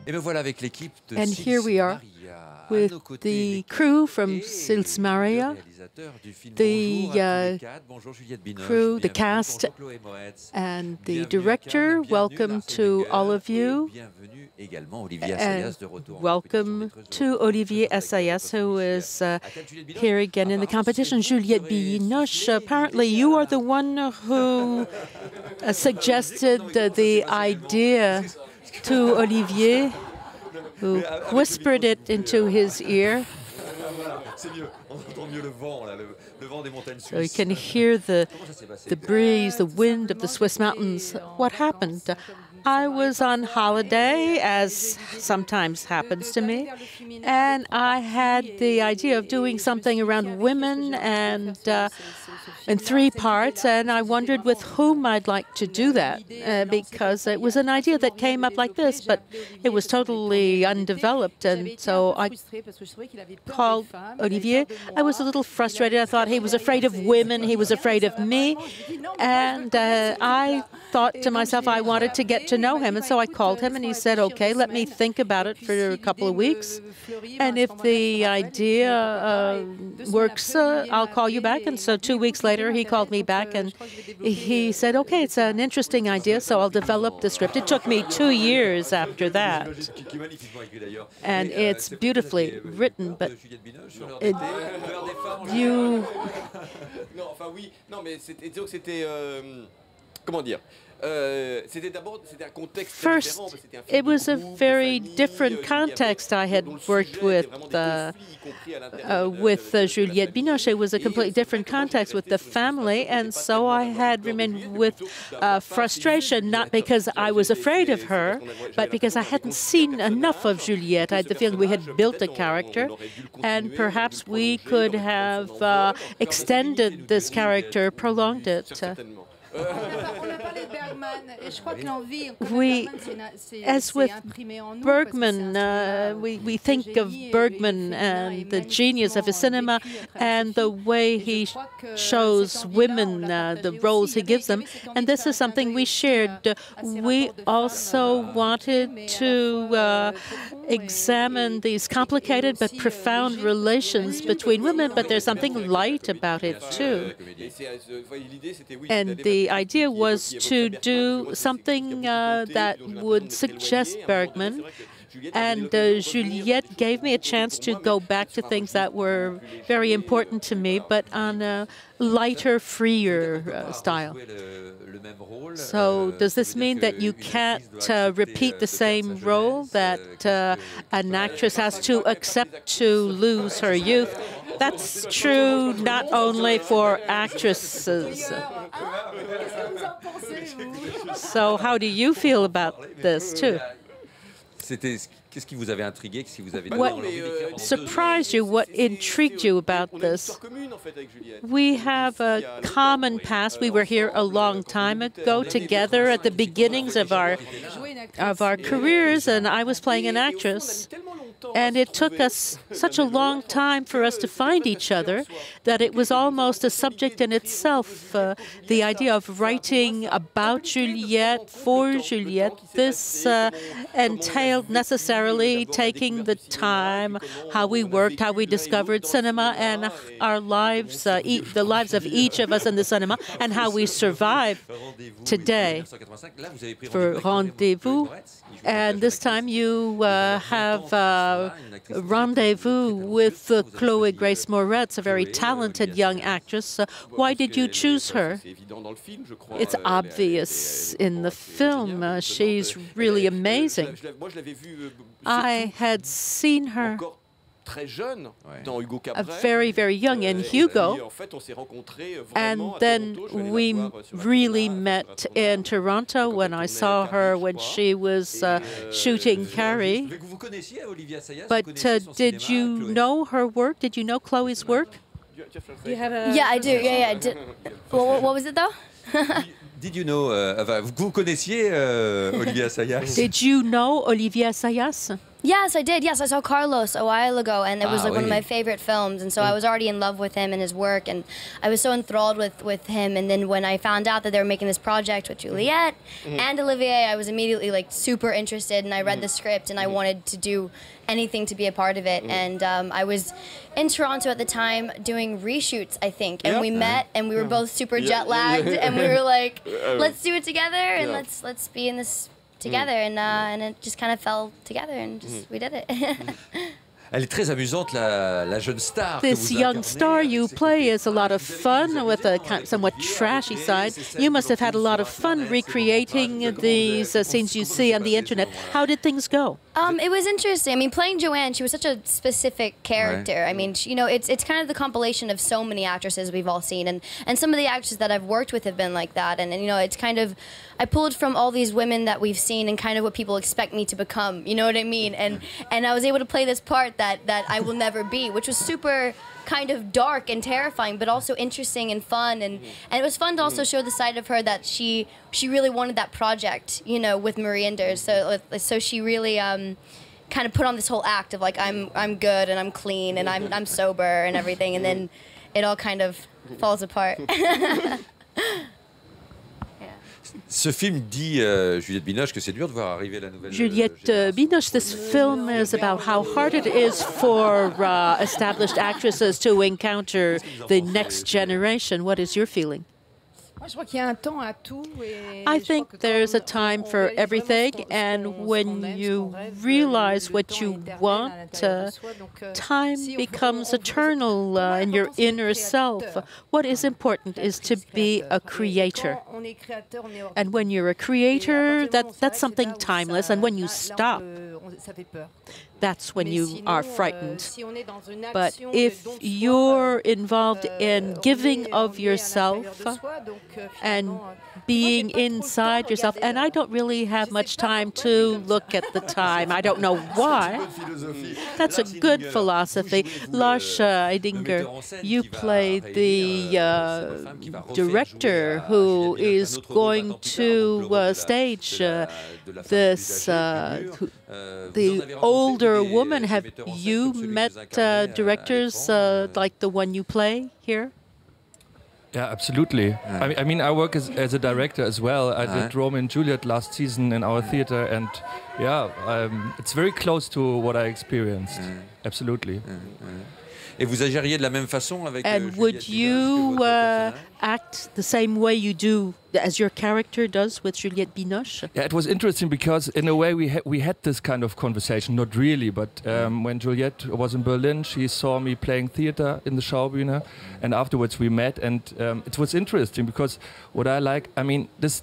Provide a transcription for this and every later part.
And here we are with the crew from Sils Maria, the crew, the cast, and the director. Welcome to all of you. And welcome to Olivier Assayas, who is here again in the competition. Juliette Binoche, apparently you are the one who suggested the idea to Olivier, who whispered it into his ear. So you can hear the breeze, the wind of the Swiss mountains. What happened? I was on holiday, as sometimes happens to me, and I had the idea of doing something around women and in 3 parts, and I wondered with whom I'd like to do that, because it was an idea that came up like this, but it was totally undeveloped, and so I called Olivier. I was a little frustrated. I thought he was afraid of women, he was afraid of me, and I thought to myself I wanted to get to know him, and so I called him, and he said, okay, let me think about it for a couple of weeks, and if the idea works, I'll call you back. And so 2 weeks later, he called me back, and he said, okay, it's an interesting idea, so I'll develop the script. It took me 2 years after that, and it's beautifully written, but you... First, it was a very different context I had worked with Juliette Binoche. It was a completely different context with the family, and so I had remained with frustration, not because I was afraid of her, but because I hadn't seen enough of Juliette. I had the feeling we had built a character, and perhaps we could have extended this character, prolonged it. As with Bergman, we think of Bergman and the genius of his cinema and the way he shows women, the roles he gives them, and this is something we shared. We also wanted to examine these complicated but profound relations between women, but there's something light about it too. And the idea was to do something that would suggest Bergman, and Juliette gave me a chance to go back to things that were very important to me, but on a lighter, freer style. So does this mean that you can't repeat the same role, that an actress has to accept to lose her youth? That's true not only for actresses. So how do you feel about this too? What surprised you? What intrigued you about this? We have a common past. We were here a long time ago together at the beginnings of our careers, and I was playing an actress. And it took us such a long time for us to find each other that it was almost a subject in itself. The idea of writing about Juliette, for Juliette, this entailed necessarily taking the time, how we worked, how we discovered cinema, and our lives, the lives of each of us in the cinema, and how we survive today. For Rendezvous, and this time you have Rendezvous with Chloé Grace Moretz, a very talented young actress. Why did you choose her? It's obvious in the film. She's really amazing. I had seen her very, very young in Hugo, and then we really met in Toronto when I saw her when she was shooting Carrie. But did you know her work? Did you know Chloe's work? Yeah, I do. Yeah, I did. What was it though? Did you know, vous connaissiez Olivier Assayas? Did you know Olivier Assayas? Yes, I did. Yes, I saw Carlos a while ago, and it was like one of my favorite films. And so I was already in love with him and his work, and I was so enthralled with him. And then when I found out that they were making this project with Juliette and Olivier, I was immediately like super interested, and I read the script, and I wanted to do anything to be a part of it. And I was in Toronto at the time doing reshoots, I think, and we met, and we were both super jet lagged, and we were like, let's do it together, and let's be in this together, and it just kind of fell together, and just we did it. Elle est très amusante, la jeune star. This young star you play is a lot of fun with a somewhat trashy side. You must have had a lot of fun recreating these scenes you see on the internet. How did things go? It was interesting. I mean, playing Joanne, she was such a specific character. Right. I mean, you know, it's kind of the compilation of so many actresses we've all seen, and some of the actresses that I've worked with have been like that. And you know, it's kind of, I pulled from all these women that we've seen and kind of what people expect me to become. You know what I mean? And I was able to play this part that I will never be, which was super kind of dark and terrifying, but also interesting and fun, and it was fun to also show the side of her that she really wanted that project, you know, with Marienders. So she really kind of put on this whole act of like I'm good and I'm clean and I'm sober and everything, and then it all kind of falls apart. Ce film dit, Juliette Binoche, que c'est dur de voir arriver la nouvelle Juliette Binoche, this film is about how hard it is for established actresses to encounter the next generation. What is your feeling? I think there's a time for everything, and when you realize what you want, time becomes eternal in your inner self. What is important is to be a creator. And when you're a creator, that's something timeless, and when you stop, that's when you are frightened. But if you're involved in giving of yourself and being inside yourself, and I don't really have much time to look at the time. I don't know why. That's a good philosophy. Lars Eidinger, you play the director who is going to stage this, the older woman. Have you met directors like the one you play here? Yeah, absolutely. I mean, I work as a director as well. I did Romeo and Juliet last season in our theater, and yeah, it's very close to what I experienced. Absolutely. Et vous agiriez de la même façon avec And would you act the same way you do as your character does with Juliette Binoche? Yeah, it was interesting because in a way we had this kind of conversation, not really, but when Juliette was in Berlin, she saw me playing theater in the Schaubühne, and afterwards we met, and it was interesting because what I like, I mean, this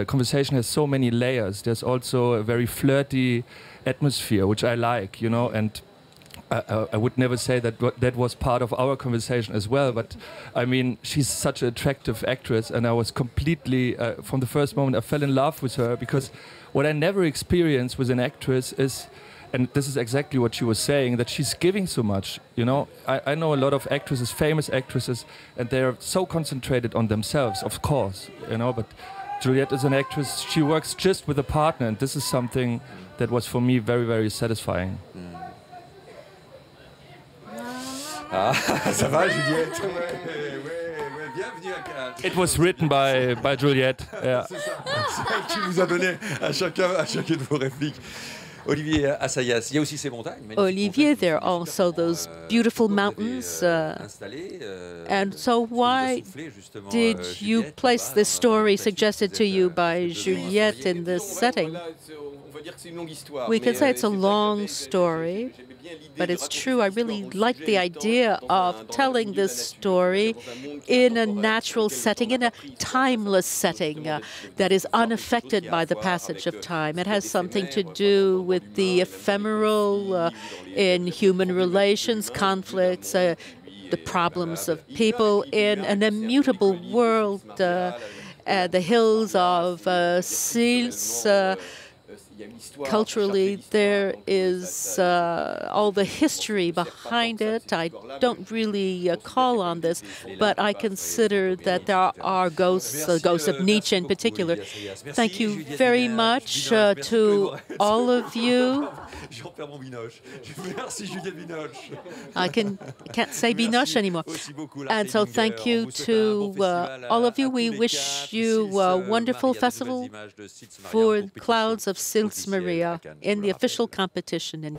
conversation has so many layers. There's also a very flirty atmosphere, which I like, you know, and I would never say that that was part of our conversation as well, but I mean, she's such an attractive actress, and I was completely, from the first moment, I fell in love with her, because what I never experienced with an actress is, and this is exactly what she was saying, that she's giving so much, you know. I know a lot of actresses, famous actresses, and they're so concentrated on themselves, of course, you know, but Juliette is an actress, she works just with a partner, and this is something that was for me very, very satisfying. Ah, ça va, Juliette? Bienvenue à Cannes. It was written by Juliette. Yeah. C'est ça qui vous a donné à chacune de vos répliques. Olivier Assayas, il y a aussi ces montagnes. Olivier, there are also those beautiful mountains. And so why did you place this story suggested to you by Juliette in this setting? We can say it's a long story, but it's true. I really like the idea of telling this story in a natural setting, in a timeless setting that is unaffected by the passage of time. It has something to do with the ephemeral in human relations, conflicts, the problems of people in an immutable world. The hills of Sils culturally, there is all the history behind it. I don't really call on this, but I consider that there are ghosts, ghosts of Nietzsche in particular. Thank you very much to all of you. I can't say Binoche anymore. And so thank you to all of you. We wish you a wonderful festival for Clouds of Sils Maria in the official competition in